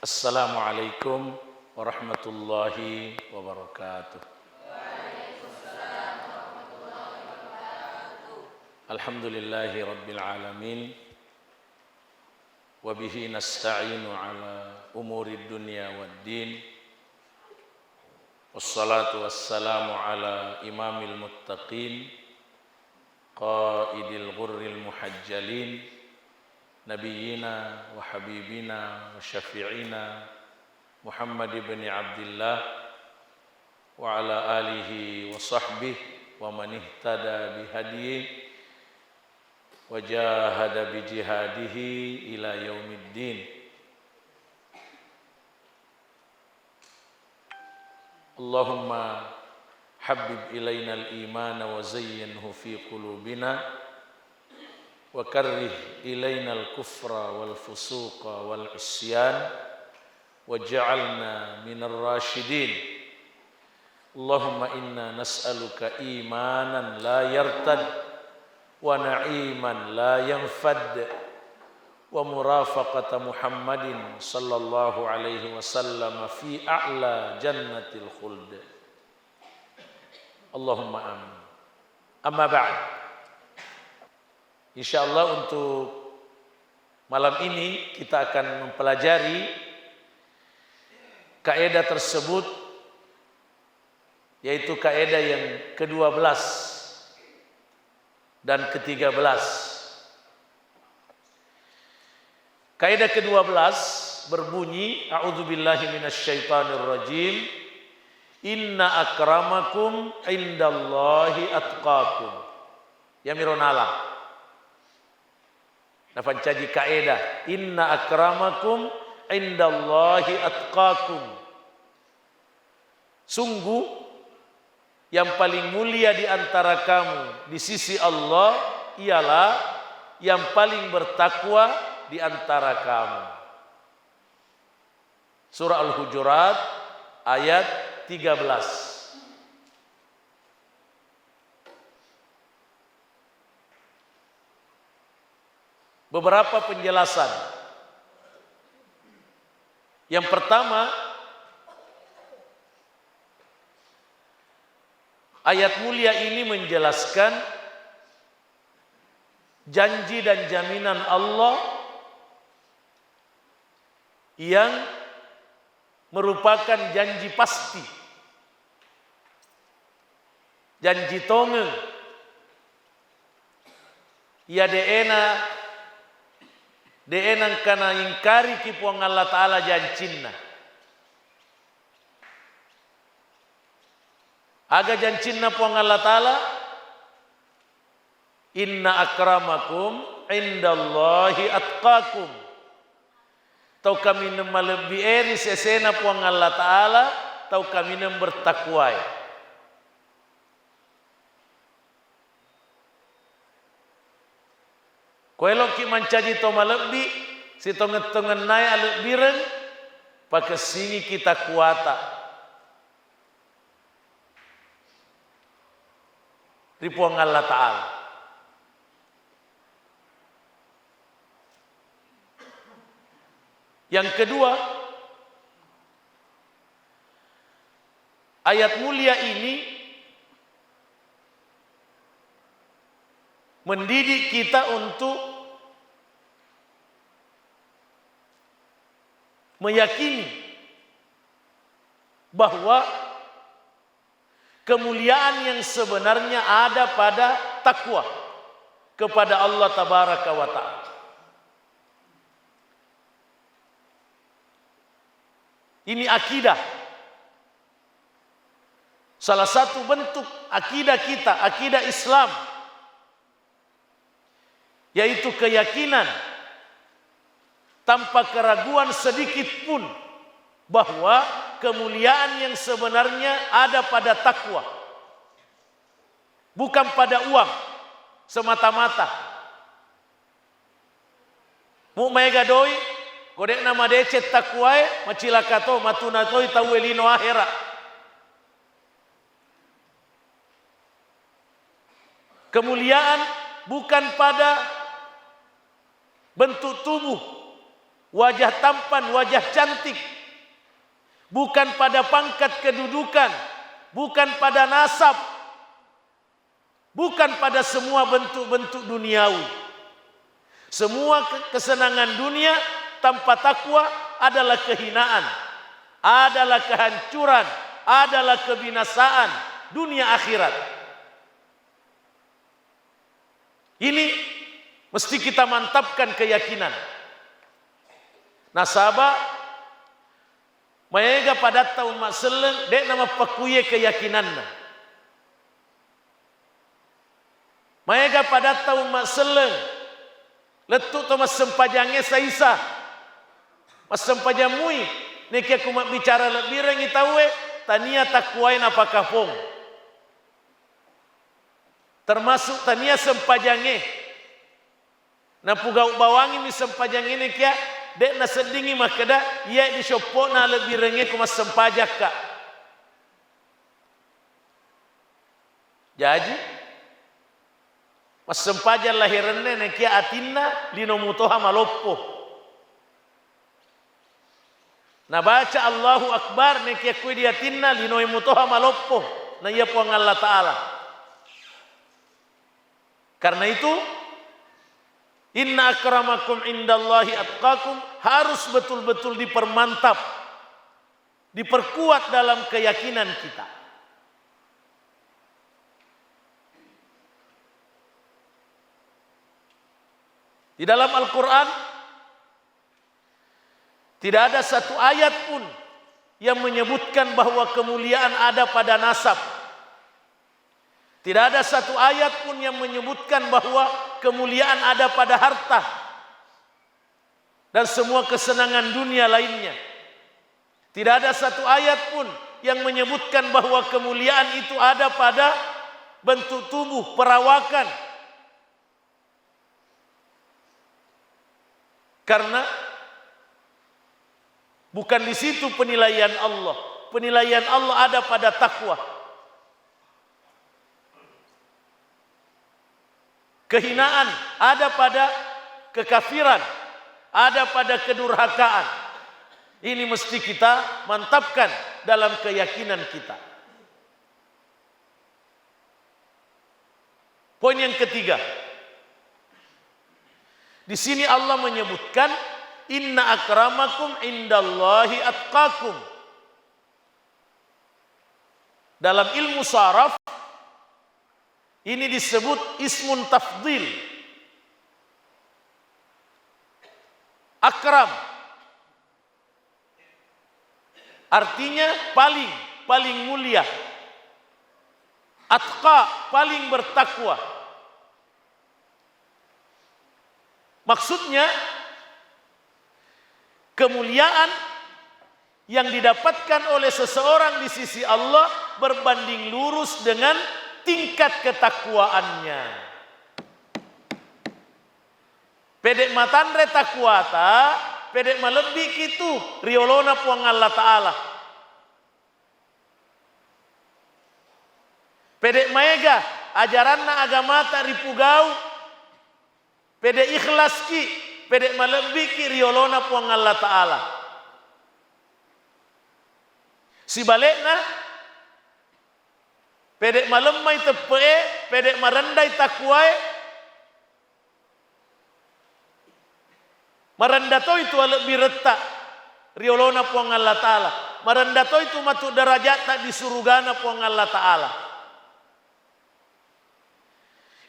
Assalamualaikum warahmatullahi wabarakatuh. Alhamdulillahi rabbil alamin. Wa bihi nasta'inu ala umuri dunya waddin. Wassalatu wassalamu ala imamil muttaqin, qaidil ghurril muhajjalin, nabiyyina wa habibina wa syafi'ina Muhammad ibn Abdullah wa ala alihi wa sahbihi wa man ihtada bihadihi wa jahada bijihadihi ila yaumiddin. Allahumma habbib ilaina al-iman wa zayyinhu fi qulubina wa karrih ilaina al-kufra wal fusuqa wal isyan waj'alna minar rasyidin. Allahumma inna nas'aluka imanan la yartad wa na'iman la yanfad wa murafaqata Muhammadin sallallahu alaihi wasallam fi a'la jannatil khuld. Allahumma amin. Amma ba'd. Insyaallah untuk malam ini kita akan mempelajari kaidah tersebut, yaitu kaidah yang ke-12 dan ke-13. Kaidah ke-12 berbunyi, a'udzubillahi minasyaitonir rajim, inna akramakum indallahi atqakum. Ya mironala. Nafan caji kaidah, inna akramakum indallahi atqakum. Sungguh yang paling mulia di antara kamu di sisi Allah ialah yang paling bertakwa di antara kamu. Surah Al-Hujurat ayat 13. Beberapa penjelasan. Yang pertama, ayat mulia ini menjelaskan janji dan jaminan Allah yang merupakan janji pasti, janji tonge, ya deena kana ingkari kipuang Allah Ta'ala jancinna. Aga jancinna puang Allah Ta'ala, inna akramakum indallahi atqakum. Tau kami lebih eri sesena puang Allah Ta'ala, tau kami bertakwai. Kuelok ki mancaji to malebbi, si tongen-tongen nai alek bireng, pakai singi kita kuata. Di puang Allah Ta'ala. Yang kedua, ayat mulia ini mendidik kita untuk meyakini bahwa kemuliaan yang sebenarnya ada pada takwa kepada Allah Tabaraka wa Ta'ala. Ini akidah. Salah satu bentuk akidah kita, akidah Islam, yaitu keyakinan tanpa keraguan sedikit pun bahwa kemuliaan yang sebenarnya ada pada takwa, bukan pada uang semata-mata. Mu mega doi kodek nama decet takwae macilakato matunatoi tawelino akhirat. Kemuliaan bukan pada bentuk tubuh, wajah tampan, wajah cantik, bukan pada pangkat kedudukan, bukan pada nasab, bukan pada semua bentuk-bentuk duniawi. Semua kesenangan dunia tanpa takwa adalah kehinaan, adalah kehancuran, adalah kebinasaan dunia akhirat. Ini mesti kita mantapkan keyakinan. Nasaba mayega pada tahu maseleng dek nama pakuye keyakinanna. Mayega pada tahu maseleng letuk to mas sempajange saisa. Mas sempajamui neki aku mak bicara lebih rengi tawe tania takwain apa kapong. Termasuk tania sempajange. Na pugau bawangi mi sempajange ni kia dek na sedingi makada ia di shoppo na lebih rengi ku mas sempajak ka. Jadi mas sempajan lahirane ne kia atinna lino mutoha maloppo. Na baca Allahu Akbar ne kia kui di atinna lino mutoha maloppo. Na ia puang Allah Ta'ala. Karena itu inna akramakum indallahi atqakum harus betul-betul dipermantap, diperkuat dalam keyakinan kita. Di dalam Al-Quran tidak ada satu ayat pun yang menyebutkan bahwa kemuliaan ada pada nasab. Tidak ada satu ayat pun yang menyebutkan bahwa kemuliaan ada pada harta dan semua kesenangan dunia lainnya. Tidak ada satu ayat pun yang menyebutkan bahwa kemuliaan itu ada pada bentuk tubuh, perawakan. Karena bukan di situ penilaian Allah. Penilaian Allah ada pada takwa. Kehinaan ada pada kekafiran, ada pada kedurhakaan. Ini mesti kita mantapkan dalam keyakinan kita. Poin yang ketiga. Di sini Allah menyebutkan inna akramakum indallahi atqakum. Dalam ilmu saraf ini disebut ismun tafdil. Akram artinya paling mulia. Atqa paling bertakwa. Maksudnya kemuliaan yang didapatkan oleh seseorang di sisi Allah berbanding lurus dengan tingkat ketakwaannya. Pedek matandre takwata, pedek malebih kitu riolona puang Allah Ta'ala. Pedek maega ajaranna agama tak ripugau, pedek ikhlas ki, pedek malebih ki riolona puang Allah Ta'ala. Sibalikna pedek malemai tepe, pedek marendai takwai, marendato itu lebih retak riolona puang Allah Ta'ala. Marendato itu matuk derajat tak di surgana puang Allah Ta'ala.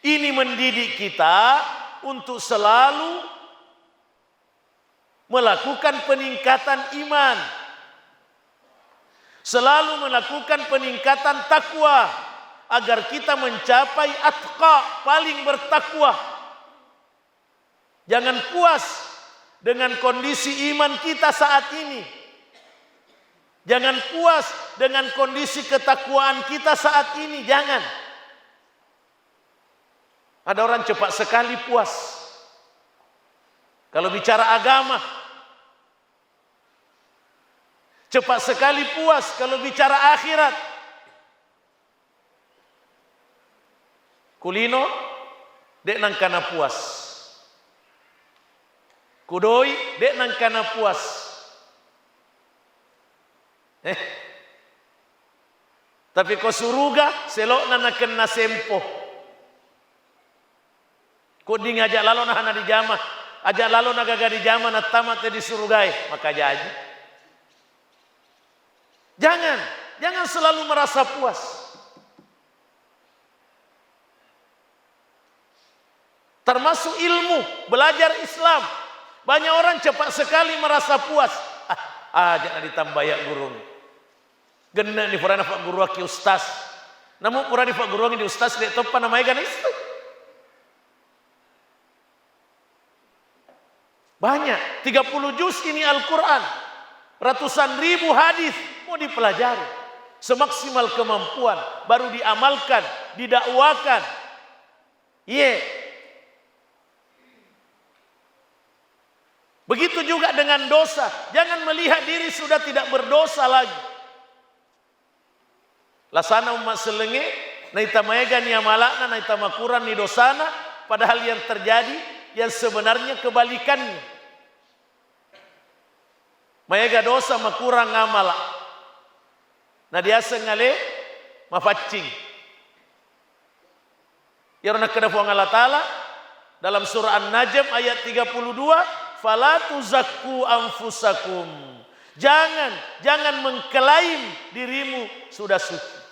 Ini mendidik kita untuk selalu melakukan peningkatan iman, selalu melakukan peningkatan takwa agar kita mencapai atqa, paling bertakwa. Jangan puas dengan kondisi iman kita saat ini. Jangan puas dengan kondisi ketakwaan kita saat ini, jangan. Ada orang cepat sekali puas kalau bicara agama. Cepat sekali puas kalau bicara akhirat. Kulino dek nang kana puas. Kudoi dek nang kana puas. Tapi ko suruga selok na kena sempo. Ko ding ajak lalo na hana di jama, ajak lalo na gaga di jama na tamat di surugai, maka jadi. Jangan selalu merasa puas. Termasuk ilmu, belajar Islam. Banyak orang cepat sekali merasa puas. Jangan ditambah ya guru. Gena ni purana pak guru aki ustaz. Namun purana pak guru di ustaz dia topa namanya kan itu. Banyak, 30 juz ini Al-Quran. Ratusan ribu hadis mau dipelajari. Semaksimal kemampuan, baru diamalkan, didakwakan. Begitu juga dengan dosa. Jangan melihat diri sudah tidak berdosa lagi. Lasana umat selenge, naita maega ni amalakna, naita makuran ni dosana, padahal yang terjadi yang sebenarnya kebalikannya. Maega dosa makurang amalak. Nah dia sengale mafaccing. Yarna kedafu Allah Ta'ala dalam surah An-Najm ayat 32, fala tuzakku anfusakum. Jangan mengklaim dirimu sudah suci.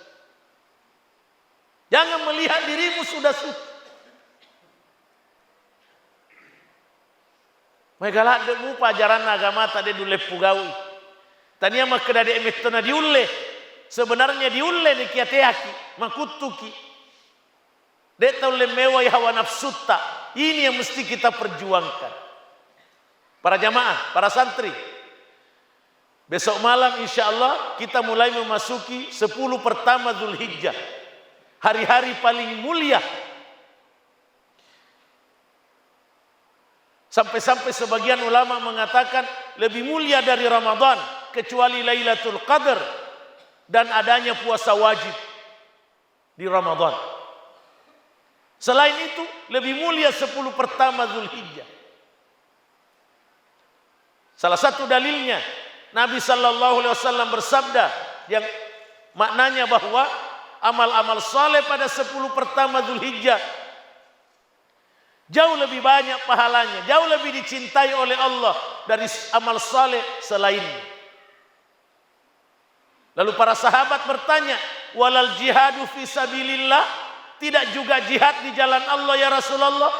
Jangan melihat dirimu sudah suci. Megala demu pelajaran agama tadi dule pugawi. Tania makeda de emetona diulle. Sebenarnya diulle ni kiateaki, makutuki. De taule mewai hawa nafsuta. Ini yang mesti kita perjuangkan. Para jamaah, para santri. Besok malam insya Allah kita mulai memasuki 10 pertama Zulhijjah. Hari-hari paling mulia. Sampai-sampai sebagian ulama mengatakan lebih mulia dari Ramadan kecuali Lailatul Qadar dan adanya puasa wajib di Ramadan. Selain itu lebih mulia 10 pertama Zulhijjah. Salah satu dalilnya Nabi sallallahu alaihi wasallam bersabda yang maknanya bahwa amal-amal saleh pada 10 pertama Zulhijjah jauh lebih banyak pahalanya, jauh lebih dicintai oleh Allah dari amal saleh selainnya. Lalu para sahabat bertanya, walal jihadu fi sabilillah, tidak juga jihad di jalan Allah ya Rasulullah?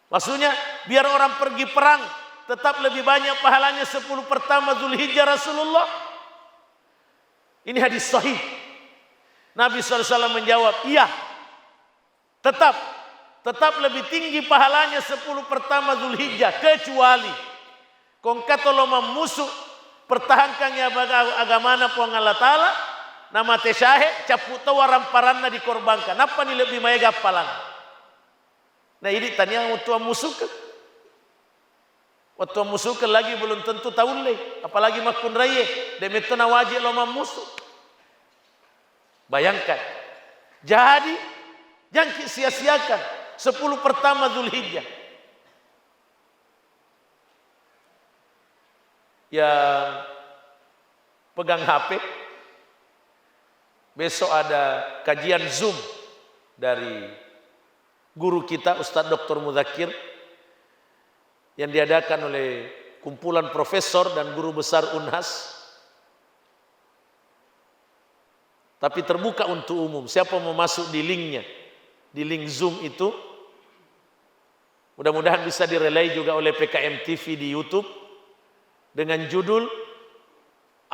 Maksudnya biar orang pergi perang tetap lebih banyak pahalanya 10 pertama Zulhijjah Rasulullah? Ini hadis sahih. Nabi SAW menjawab, iya, tetap lebih tinggi pahalanya 10 pertama Zulhijjah, kecuali kongkatolo memusuh pertahankan ya agamana puang Allah Ta'ala, nama tesyahe caput tawaran paranna dikorbankan. Apa nih lebih mega palang? Nah ini tanya waktu musuh lagi belum tentu taule, apalagi makun raye demetona wajib lo memusuh. Bayangkan. Jadi jangan sia-siakan 10 pertama Zulhijjah. Yang pegang HP, besok ada kajian Zoom dari guru kita Ustadz Dr. Mudzakkir yang diadakan oleh kumpulan profesor dan guru besar Unhas. Tapi terbuka untuk umum. Siapa mau masuk di linknya, di link Zoom itu, mudah-mudahan bisa direlay juga oleh PKM TV di YouTube dengan judul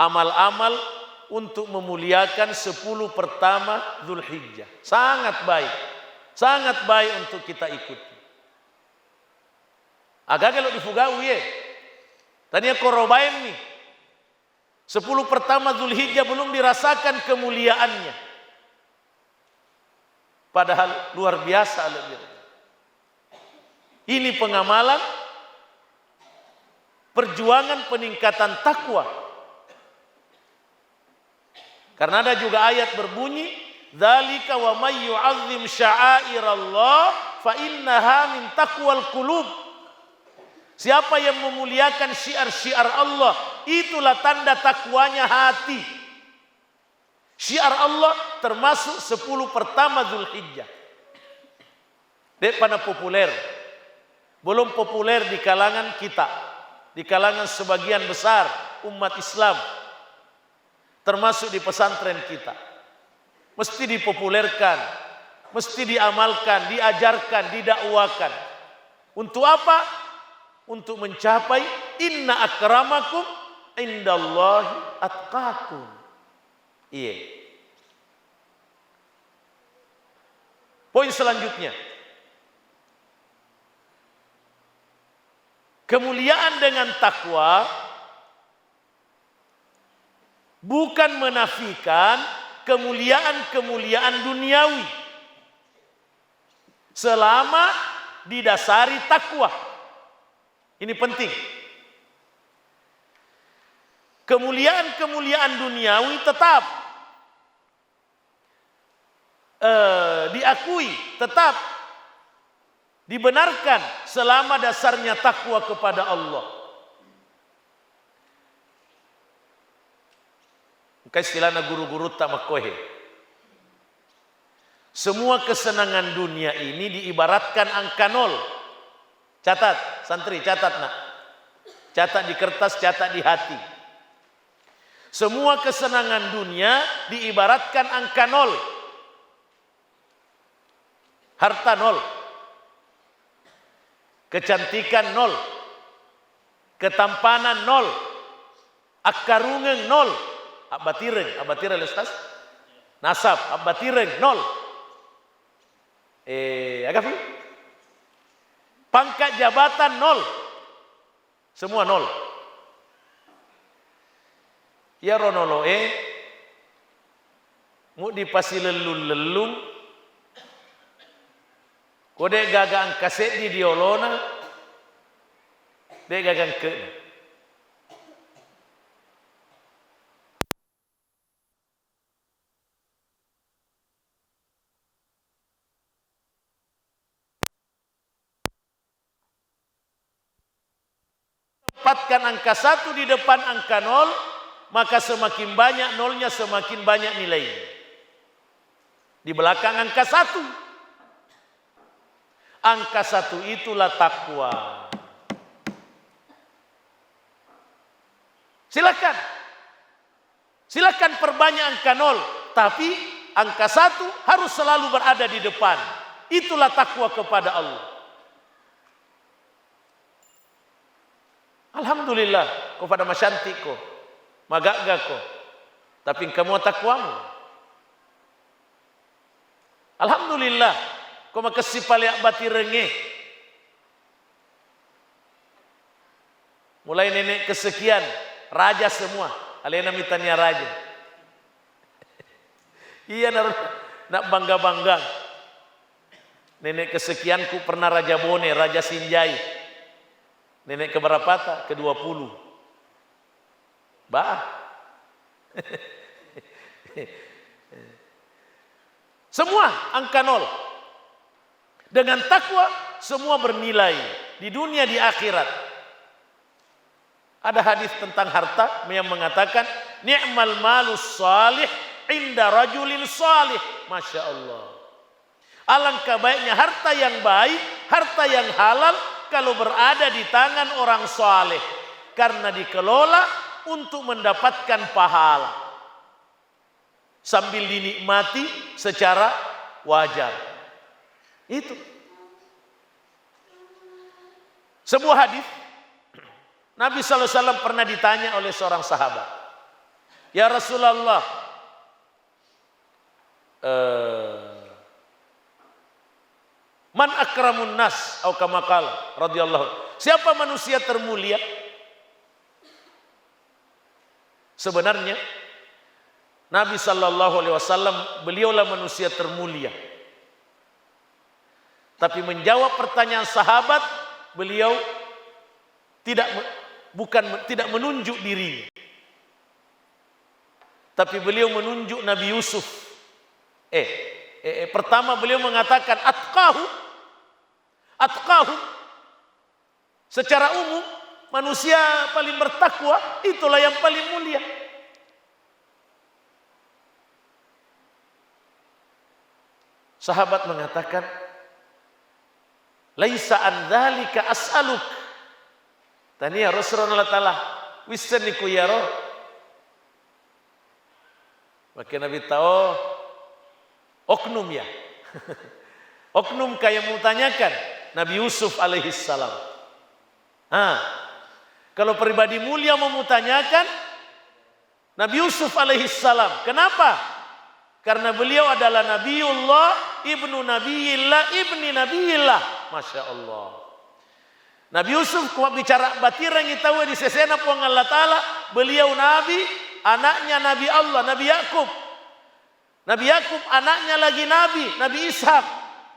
Amal-amal untuk memuliakan 10 pertama Zulhijjah. Sangat baik untuk kita ikuti. Agak kalau difugau ya, tadinya korobain nih. 10 pertama Zulhijjah belum dirasakan kemuliaannya. Padahal luar biasa lebih. Ini pengamalan perjuangan peningkatan takwa. Karena ada juga ayat berbunyi, "Dzalika wa may yu'azzim sya'airallah fa innaha min taqwal qulub." Siapa yang memuliakan syiar-syiar Allah, itulah tanda takwanya hati. Syiar Allah termasuk 10 pertama Zulhijjah. Dek pada populer. Belum populer di kalangan kita, di kalangan sebagian besar umat Islam, termasuk di pesantren kita. Mesti dipopulerkan, mesti diamalkan, diajarkan, didakwakan. Untuk apa? Untuk mencapai inna akramakum indallahi atqakum. Iya. Poin selanjutnya. Kemuliaan dengan takwa bukan menafikan kemuliaan-kemuliaan duniawi selama didasari takwa. Ini penting. Kemuliaan-kemuliaan duniawi tetap diakui, tetap dibenarkan selama dasarnya takwa kepada Allah. Istilahnya guru-guru tamakohe. Semua kesenangan dunia ini diibaratkan angka 0. Catat, santri, catat nak. Catat di kertas, catat di hati. Semua kesenangan dunia diibaratkan angka 0. Harta 0. Kecantikan 0. Ketampanan 0. Akarungeng 0. Abatireng Ustaz. Nasab, abatireng 0. Agafi? Pangkat jabatan 0. Semua 0. Ya ronolo mu dipasi lelung-lelung. Kode gagang kaset di diolona. Dek gagang ke. Tempatkan angka 1 di depan angka 0, maka semakin banyak nolnya semakin banyak nilai. Di belakang angka 1. Angka 1 itulah takwa. Silakan perbanyak angka 0, tapi angka 1 harus selalu berada di depan. Itulah takwa kepada Allah. Alhamdulillah, kau pada masyantik kau, magagga kau, tapi kamu takwamu. Alhamdulillah, kau makasih paliak bati renge. Mulai nenek kesekian, raja semua, alena mitanya raja. Iya nak bangga-bangga. Nenek kesekianku pernah Raja Bone, Raja Sinjai. Nenek keberapa? Ke-20. Bah. Semua angka 0. Dengan takwa semua bernilai di dunia di akhirat. Ada hadis tentang harta yang mengatakan ni'mal malus salih inda rajulin salih. Masya Allah. Alangkah baiknya harta yang baik, harta yang halal kalau berada di tangan orang saleh, karena dikelola untuk mendapatkan pahala sambil dinikmati secara wajar. Itu sebuah hadis. Nabi sallallahu alaihi wasallam pernah ditanya oleh seorang sahabat, "Ya Rasulullah, man akramun nas atau kama qala radhiyallahu. Siapa manusia termulia?" Sebenarnya Nabi sallallahu alaihi wasallam beliaulah manusia termulia. Tapi menjawab pertanyaan sahabat, beliau tidak menunjuk dirinya. Tapi beliau menunjuk Nabi Yusuf. Pertama beliau mengatakan atqahu. Secara umum manusia paling bertakwa itulah yang paling mulia. Sahabat mengatakan, laisa an dzalika as'aluk. Tani ya Rasulullah taala wisaniku ya roh. Maka Nabi tahu oknum ya. Oknum kayak mau tanyakan Nabi Yusuf alaihi salam. Kalau pribadi mulia mau tanyakan Nabi Yusuf alaihi salam. Kenapa? Karena beliau adalah Nabiullah, ibnu Nabiillah, ibni Nabiillah. Masya Allah. Nabi Yusuf kuma bicara batirang itawa di sesena puang Allah Ta'ala. Beliau Nabi, anaknya Nabi Allah, Nabi Yakub. Nabi Yakub anaknya lagi Nabi, Nabi Ishak.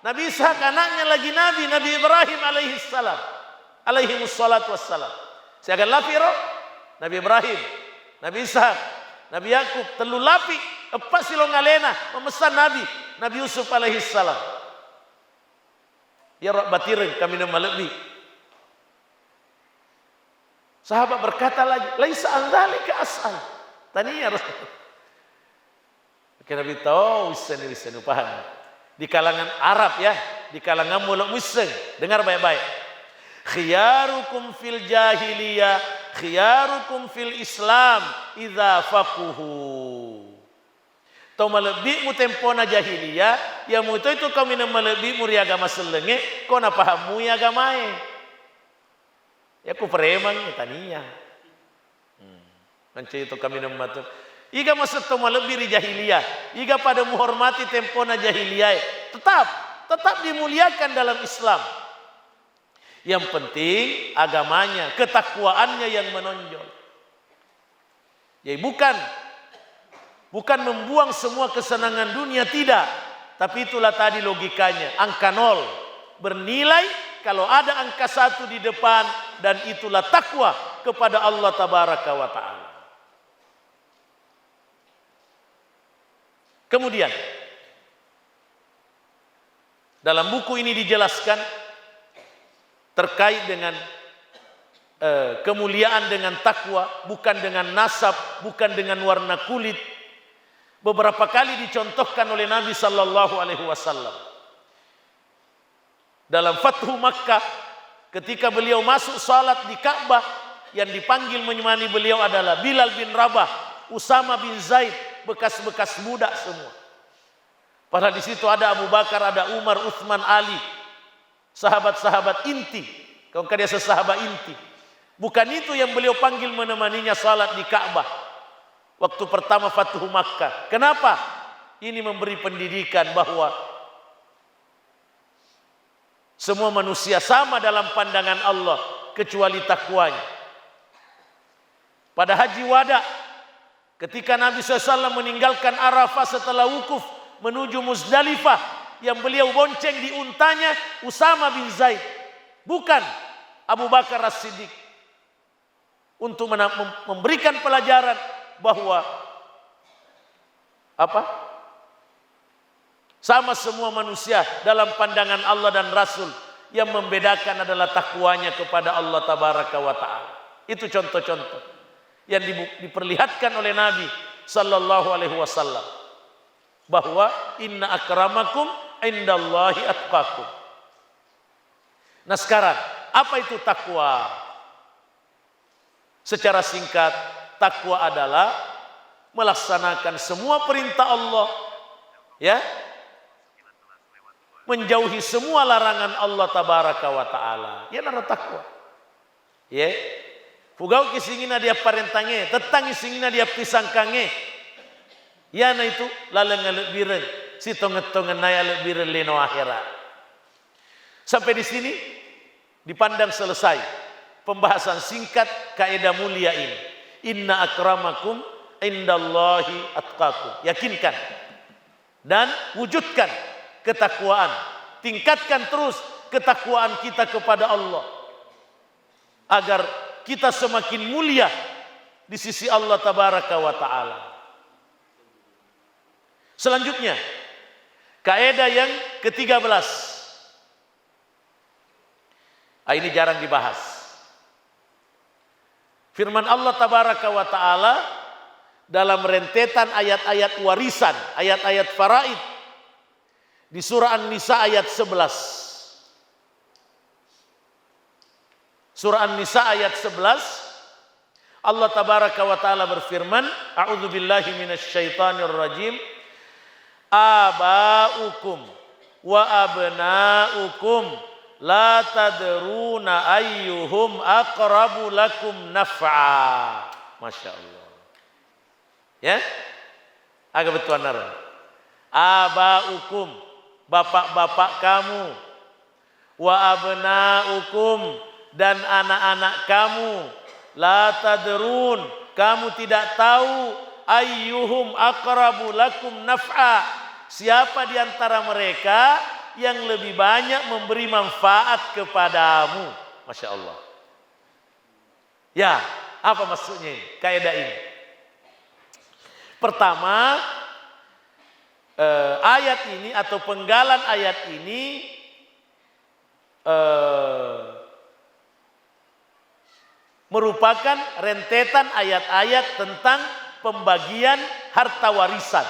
Nabi Ishak anaknya lagi Nabi, Nabi Ibrahim alaihi salam. Alaihi wassalatu wassalam. Saya akan lapiro, Nabi Ibrahim, Nabi Ishak, Nabi Yakub, telu lapi, apa silong alena, memesan Nabi, Nabi Yusuf alaihi salam. Ya Rabb batireng kami nama lebih. Sahabat berkata lagi, laisa an dzalika as'al. Tanya Rasul. Nabi tahu wisan paham. Di kalangan Arab ya, di kalangan mulut muslim, dengar baik-baik. Khiyarukum fil jahiliyah, khiyarukum fil Islam idza faquhu. Tau malebih mu tempona jahiliyah, ya mu itu kami na malebih muri agama selenge, kau na pahamu ya agamae. Ya ku premang tania. Manci itu kami na matur. Iga masuk tau malebih di jahiliyah, iga pada menghormati tempona jahiliyah, tetap dimuliakan dalam Islam. Yang penting agamanya, ketakwaannya yang menonjol. Ya bukan membuang semua kesenangan dunia, tidak. Tapi itulah tadi logikanya, angka 0 bernilai kalau ada angka 1 di depan, dan itulah takwa kepada Allah Tabaraka wa Ta'ala. Kemudian dalam buku ini dijelaskan terkait dengan kemuliaan dengan takwa, bukan dengan nasab, bukan dengan warna kulit. Beberapa kali dicontohkan oleh Nabi sallallahu alaihi wasallam. Dalam Fathu Makkah, ketika beliau masuk salat di Ka'bah, yang dipanggil menemani beliau adalah Bilal bin Rabah, Usama bin Zaid, bekas-bekas budak semua. Padahal di situ ada Abu Bakar, ada Umar, Utsman, Ali, sahabat-sahabat inti. Kalau dia sesahabat inti. Bukan itu yang beliau panggil menemaninya salat di Ka'bah waktu pertama Fathu Makkah. Kenapa? Ini memberi pendidikan bahwa semua manusia sama dalam pandangan Allah kecuali takwanya. Pada Haji Wada, ketika Nabi SAW meninggalkan Arafah setelah wukuf menuju Muzdalifah, yang beliau bonceng di untanya Usama bin Zaid, bukan Abu Bakar As-Siddiq, untuk memberikan pelajaran bahwa sama semua manusia dalam pandangan Allah dan Rasul, yang membedakan adalah takwanya kepada Allah Tabaraka wa Ta'ala. Itu contoh-contoh yang diperlihatkan oleh Nabi sallallahu alaihi wasallam, bahwa inna akramakum indallahi atqakum. Nah sekarang, apa itu takwa? Secara singkat, takwa adalah melaksanakan semua perintah Allah, ya, menjauhi semua larangan Allah Tabaraka wa Ta'ala. Ya nara takwa. Ya. Fugau kisingina dia parentange, tetang isingina dia pisangkange. Ya na itu laleng lebireng, si tonget-tonget naya lebireng leno akhirat. Sampai di sini dipandang selesai pembahasan singkat kaidah mulia ini. Inna akramakum indallahi atqakum. Yakinkan dan wujudkan ketakwaan. Tingkatkan terus ketakwaan kita kepada Allah, agar kita semakin mulia di sisi Allah Tabaraka wa Ta'ala. Selanjutnya, kaidah yang ke-13. Ini jarang dibahas. Firman Allah tabaraka wa ta'ala dalam rentetan ayat-ayat warisan, ayat-ayat faraid di surah An-Nisa ayat 11. Surah An-Nisa ayat 11, Allah tabaraka wa ta'ala berfirman, a'udzubillahi minasyaitonir rajim, aba'ukum wa abna'ukum la tadruna ayyuhum aqrabu lakum naf'a. Masya Allah. Ya, agak betul nar. Aba'ukum, bapak-bapak kamu, wa abna'ukum, dan anak-anak kamu, la tadrun, kamu tidak tahu, ayyuhum aqrabu lakum naf'a, siapa di antara mereka yang lebih banyak memberi manfaat kepadamu. Masya Allah. Ya, apa maksudnya ini? Kaidah ini. Pertama, ayat ini atau penggalan ayat ini merupakan rentetan ayat-ayat tentang pembagian harta warisan.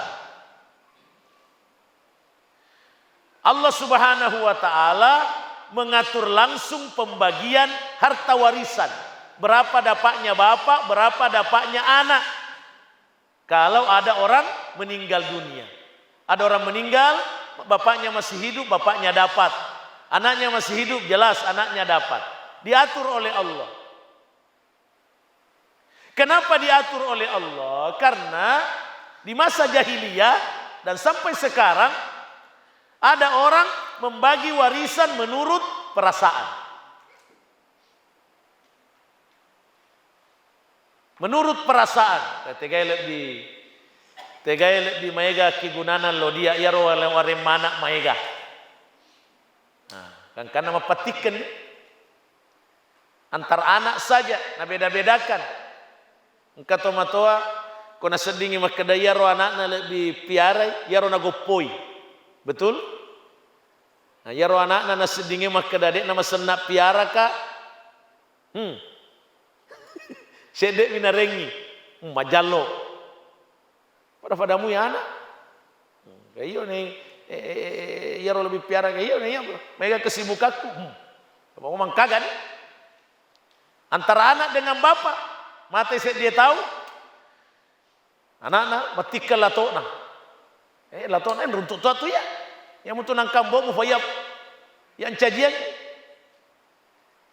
Allah Subhanahu wa ta'ala mengatur langsung pembagian harta warisan. Berapa dapatnya bapak, berapa dapatnya anak. Kalau ada orang meninggal dunia. Ada orang meninggal, bapaknya masih hidup, bapaknya dapat. Anaknya masih hidup, jelas anaknya dapat. Diatur oleh Allah. Kenapa diatur oleh Allah? Karena di masa jahiliyah dan sampai sekarang ada orang membagi warisan menurut perasaan. Menurut perasaan. Tegai di maega kigunanan lo dia ia warem mana maega. Nah, kan karena mempatikan antar anak saja, nah beda-bedakan. Engkau tomatoa kona sedingi makadaya ro anakna lebih piara, ya ro nagopoi. Betul? Nah, ya ro anakna na sedingi makadadek nama senak piara ka. Sedek minarengi, majalo. Padamu ya anak. Kayo nih, ya ro lebih piara kayo nih ya. Mereka kesibukanku. Kamu ngomong kagak nih. Antara anak dengan bapak. Mati dia tahu. Anak-anak matikal latona. Latona yang runtuk tu ya. Yang mutu nang kambo mu fayap. Yang cajian.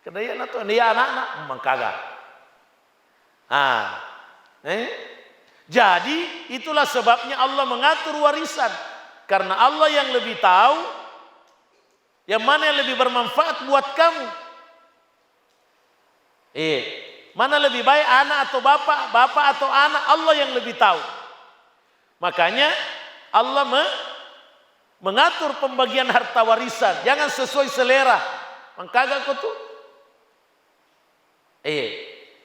Kedaya latona dia anak-anak mangkaga. Jadi itulah sebabnya Allah mengatur warisan. Karena Allah yang lebih tahu yang mana yang lebih bermanfaat buat kamu. Mana lebih baik anak atau bapak, bapak atau anak, Allah yang lebih tahu. Makanya Allah mengatur pembagian harta warisan. Jangan sesuai selera. Mangkaga kau tuh.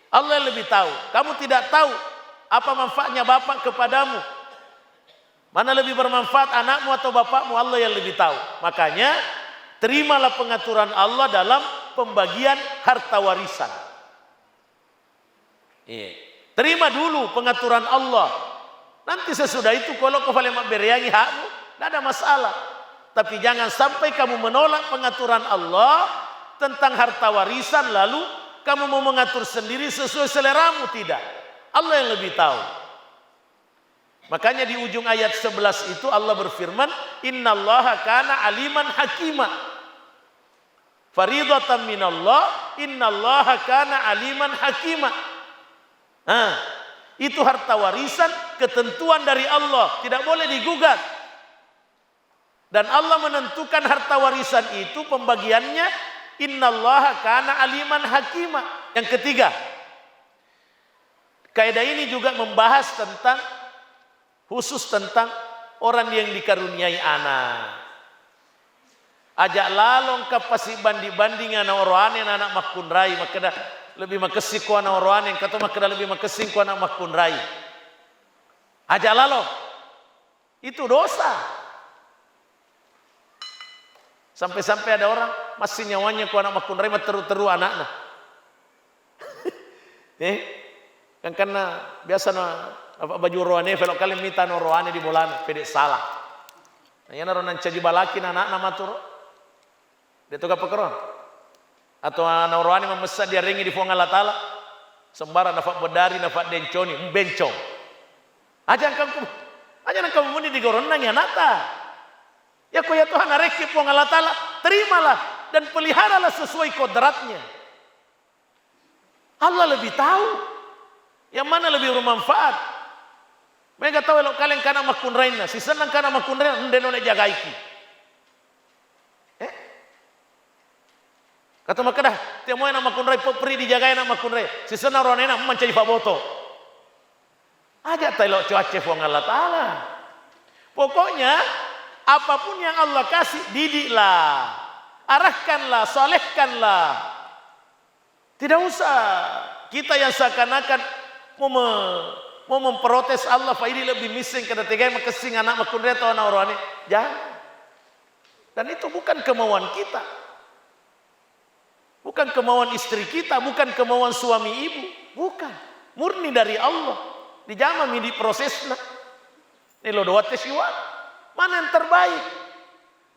Allah yang lebih tahu. Kamu tidak tahu apa manfaatnya bapak kepadamu. Mana lebih bermanfaat anakmu atau bapakmu, Allah yang lebih tahu. Makanya terimalah pengaturan Allah dalam pembagian harta warisan. Terima dulu pengaturan Allah. Nanti sesudah itu kalau kau boleh beriangi hakmu, tidak ada masalah. Tapi jangan sampai kamu menolak pengaturan Allah tentang harta warisan lalu kamu mau mengatur sendiri sesuai seleramu. Tidak. Allah yang lebih tahu. Makanya di ujung ayat 11 itu Allah berfirman, innallaha kana aliman hakima. Faridatan minallah, innallaha kana aliman hakima. Itu harta warisan, ketentuan dari Allah, tidak boleh digugat. Dan Allah menentukan harta warisan itu pembagiannya, innallaha kana aliman hakima. Yang ketiga, kaidah ini juga membahas tentang khusus tentang orang yang dikaruniai anak. Ajak lalong kapasi banding anak orang anak makun rai makada lebih makasih ku anak orang yang kata makada lebih makasih ku anak makun rai. Ajak lalong itu dosa. Sampai-sampai ada orang masih nyawanya ku anak makun rai teru-teru anaknya. Kan karena biasa baju rohani velok kali minta no rohani di bolan pedek salah. Nah, yana ronan caji balakin anak nama turu. Dia tuh pekeron. Atau anak rohani memesan dia ringi di fuang Allah Ta'ala. Sembara nafak bedari, nafak denconi, bencong. Aja kamu muni di goronang ya nata. Ya kau ya Tuhan areki fuang Allah Ta'ala, terimalah dan peliharalah sesuai kodratnya. Allah lebih tahu yang mana lebih bermanfaat. Mereka tahu kalau kalian kana makun raina, si senang kana makun raina, ndeno ne jagaiki. Kata maka dah, tiap moy nama makun rai peri dijagai nama makun rai. Si senang orang enak mencari faboto. Aja tahu cuaca fuang Allah Ta'ala. Pokoknya apapun yang Allah kasih, didiklah, arahkanlah, solehkanlah. Tidak usah kita yang seakan-akan mau memprotes Allah, ini lebih mising kena tegai makasing anak makun rai atau anak orang ini. Jangan. Dan itu bukan kemauan kita. Bukan kemauan istri kita, bukan kemauan suami ibu, bukan. Murni dari Allah. Dijama di prosesnya. Ini lo doa tesiwan. Mana yang terbaik?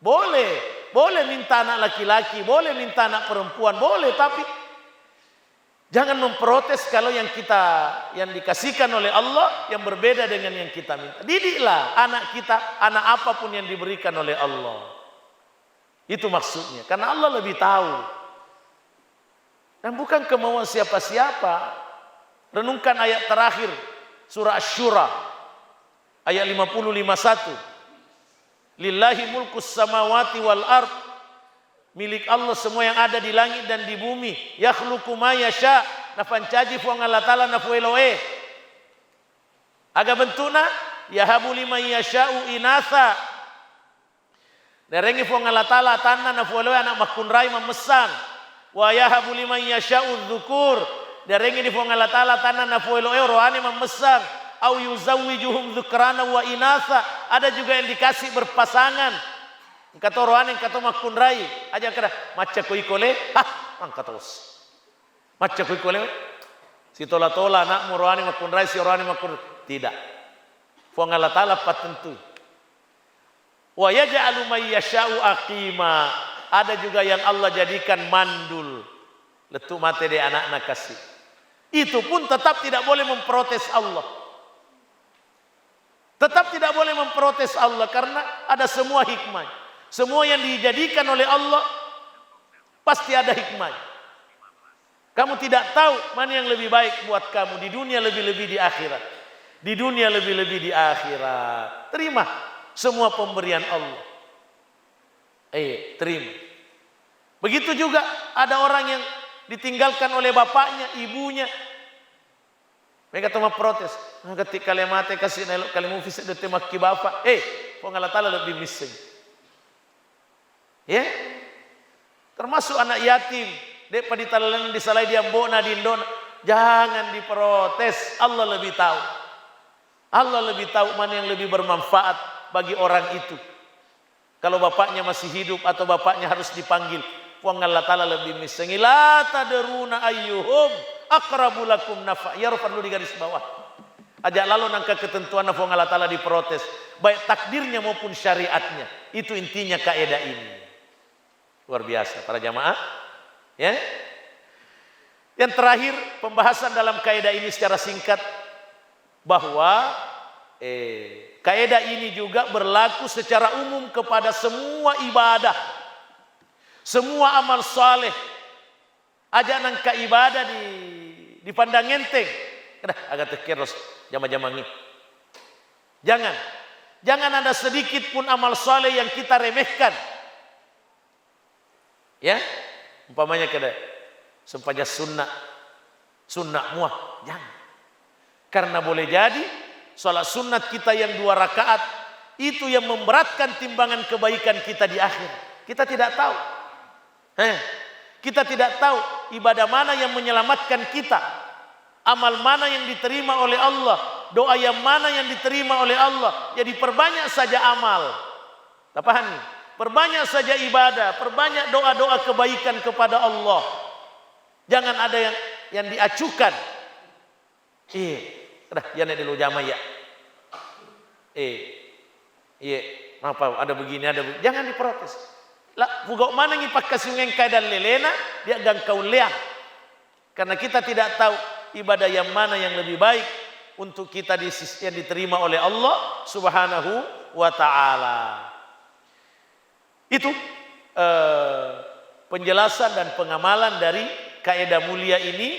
Boleh minta anak laki-laki, boleh minta anak perempuan, boleh, tapi jangan memprotes kalau yang dikasihkan oleh Allah yang berbeda dengan yang kita minta. Didiklah anak kita, anak apapun yang diberikan oleh Allah. Itu maksudnya, karena Allah lebih tahu. Dan bukan kemauan siapa-siapa. Renungkan ayat terakhir surah Asy-Syura ayat 50-51. Lillahi mulkus samawati wal ard. Milik Allah semua yang ada di langit dan di bumi. Yakhluqu ma yasha. Nafancaji fuang Allah Ta'ala nafueloe. Aga bentuna yahabu liman yasha'u inatha. Nerengi fuang Allah Ta'ala tanna nafueloe anak makunrai memesan. Wa yahabu liman yasha'u dzukur. Darengi di fuang Allah Ta'ala tanah nafuelo rohani memesan. Au yuzawwijuhum dzukrana wa inatha. Ada juga yang dikasih berpasangan. Kata rohani kata makun rai. Aja kena maca kui kole. Angkat terus. Maca kui kole. Si tola-tola anak rohani makun rai, si rohani makun. Tidak. Fuang Allah Ta'ala patentu. Wa yaj'alu may yasha'u aqima. Ada juga yang Allah jadikan mandul. Letuk mate de anak-anak kasih. Itu pun tetap tidak boleh memprotes Allah. Tetap tidak boleh memprotes Allah. Karena ada semua hikmah. Semua yang dijadikan oleh Allah pasti ada hikmah. Kamu tidak tahu mana yang lebih baik buat kamu. Di dunia lebih-lebih di akhirat. Di dunia lebih-lebih di akhirat. Terima semua pemberian Allah. Terima. Begitu juga ada orang yang ditinggalkan oleh bapaknya, ibunya. Mereka cuma protes. Ketika kalian mati kasih nelok kalian mufis itu temaki bapak. Fuang Allah Ta'ala lebih mising. Ya, termasuk anak yatim. Dek pada ditalan disalai dia bona dindon. Jangan diprotes. Allah lebih tahu. Allah lebih tahu mana yang lebih bermanfaat bagi orang itu. Kalau bapaknya masih hidup atau bapaknya harus dipanggil. Fuang Allah Ta'ala lebih misengi. La tadruna ayyuhum aqrabu lakum nafa. Ya perlu di garis bawah. Ajak lalu nangka ketentuan Fuang Allah Ta'ala diprotes. Baik takdirnya maupun syariatnya. Itu intinya kaidah ini. Luar biasa para jamaah. Ya. Yang terakhir pembahasan dalam kaidah ini secara singkat. Bahwa kaidah ini juga berlaku secara umum kepada semua ibadah. Semua amal saleh. Aja nangka ibadah dipandang enteng. Agak tekeros jama-jama ini. Jangan ada sedikit pun amal saleh yang kita remehkan. Ya, umpamanya kada sempanya sunnah muah, jangan. Karena boleh jadi salat sunat kita yang 2 rakaat itu yang memberatkan timbangan kebaikan kita di akhir. Kita tidak tahu. Kita tidak tahu ibadah mana yang menyelamatkan kita. Amal mana yang diterima oleh Allah. Doa yang mana yang diterima oleh Allah. Jadi perbanyak saja amal. Tak paham? Perbanyak saja ibadah. Perbanyak doa-doa kebaikan kepada Allah. Jangan ada yang diacukan. Dah ya nek dulu jama ya. Apa ada begini ada begini. Jangan diprotes. Lah pugok mana ngipak kasungen dan lelena dia gang kau leang. Karena kita tidak tahu ibadah yang mana yang lebih baik untuk kita yang diterima oleh Allah Subhanahu wa taala. Itu penjelasan dan pengamalan dari kaidah mulia ini,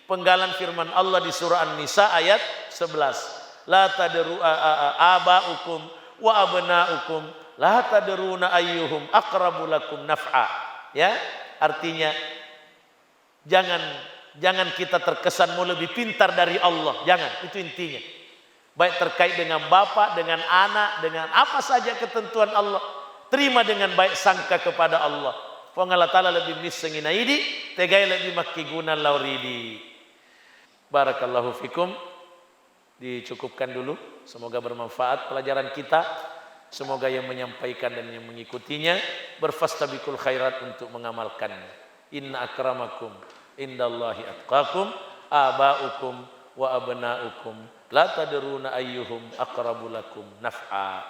penggalan firman Allah di surah An-Nisa ayat 11. La tadru abaukum wa abnaukum la tadruna ayyuhum aqrabu lakum naf'a. Ya, artinya jangan kita terkesan mau lebih pintar dari Allah. Jangan, itu intinya. Baik terkait dengan bapak, dengan anak, dengan apa saja ketentuan Allah, terima dengan baik sangka kepada Allah. Allah Ta'ala lebih misengina idi, tegai lebih makiguna lauridi. Barakallahu fikum. Dicukupkan dulu. Semoga bermanfaat pelajaran kita. Semoga yang menyampaikan dan yang mengikutinya berfastabiqul khairat untuk mengamalkannya. Inna akramakum indallahi atqakum abaukum wa abnaukum la tadruna ayyuhum aqrabu lakum naf'a.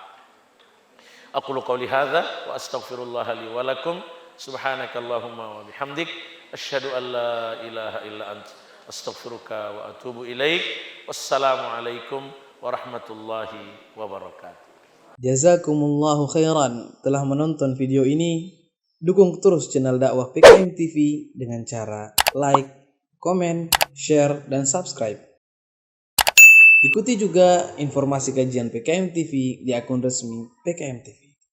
Aqulu qawli hadza wa astaghfirullah li wa lakum. Subhanakallahumma wa bihamdik asyhadu an la ilaha illa anta astaghfiruka wa atubu ilaik. Wassalamualaikum warahmatullahi wabarakatuh. Jazakumullahu khairan telah menonton video ini. Dukung terus channel dakwah PKM TV dengan cara like, komen, share, dan subscribe. Ikuti juga informasi kajian PKM TV di akun resmi PKM TV.